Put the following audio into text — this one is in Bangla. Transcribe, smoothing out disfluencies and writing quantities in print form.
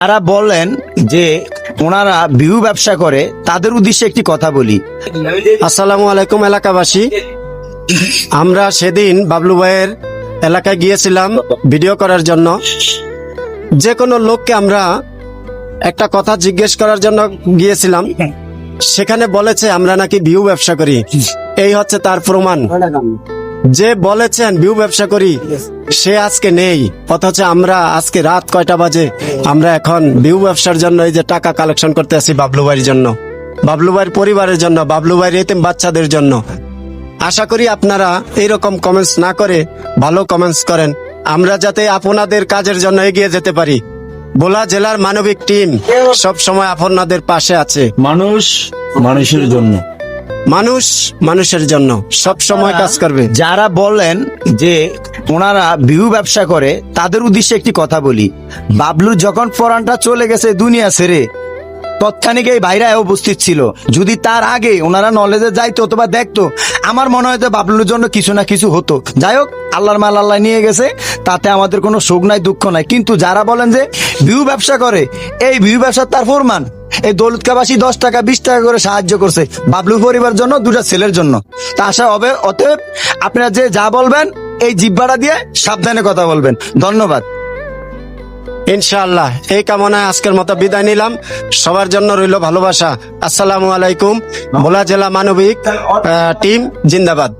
তারা বলেন যে ওনারা ভিউ ব্যবসা করে, তাদের উদ্দেশ্যে একটি কথা বলি। আসসালামু আলাইকুম এলাকাবাসী, আমরা সেদিন বাবলু ভাইয়ের এলাকায় গিয়েছিলাম ভিডিও করার জন্য। যে কোনো লোককে আমরা একটা কথা জিজ্ঞেস করার জন্য গিয়েছিলাম, সেখানে বলেছে আমরা নাকি ভিউ ব্যবসা করি। এই হচ্ছে তার প্রমাণ। যে বলেছেন ভিউ ব্যবসা করি সে আজকে নেই, অথচ আমরা আজকে রাত কয়টা বাজে আমরা এখন ভিউ ব্যবসার জন্য এই যে টাকা কালেকশন করতে আসি বাবলু ভাইয়ের জন্য, বাবলু ভাইয়ের পরিবারের জন্য, বাবলু ভাইয়ের এতিম বাচ্চাদের জন্য। আশা করি আপনারা এইরকম কমেন্টস না করে ভালো কমেন্টস করেন, আমরা যাতে আপনাদের কাজের জন্য এগিয়ে যেতে পারি। ভোলা জেলার মানবিক টিম সব সময় আপনাদের পাশে আছে। মানুষ মানুষের জন্য, মানুষ মানুষের জন্য সব সময় কাজ করবে। যারা বলেন যে ওনারা ভিউ ব্যবসা করে, তাদের উদ্দেশ্যে একটি কথা বলি। বাবলু যখন ফরানটা চলে গেছে দুনিয়া ছেড়ে, তৎক্ষণিক এই ভাইরা উপস্থিত ছিল। যদি তার আগে ওনারা নলেজে যাইতো অথবা দেখতো, আমার মনে হয় যে বাবলুর জন্য কিছু না কিছু হতো। যাই হোক, আল্লাহর মাল আল্লাহ নিয়ে গেছে, তাতে আমাদের কোনো শোক নাই, দুঃখ নাই। কিন্তু যারা বলেন যে ভিউ ব্যবসা করে, এই ভিউ ব্যবসার তার ফরমান এই দৌলতকাবাসী 10 টাকা 20 টাকা করে সাহায্য করছে বাবলু পরিবার জন্য, 2টা ছেলের জন্য। তা আশা হবে, অতএব আপনারা যে যা বলবেন এই জিহ্বাটা দিয়ে সাবধানে কথা বলবেন। ধন্যবাদ। ইনশাআল্লাহ এই কামনায় আজকের মতো বিদায় নিলাম। সবার জন্য রইল ভালোবাসা। আসসালামু আলাইকুম। ভোলা জেলা মানবিক টিম জিন্দাবাদ।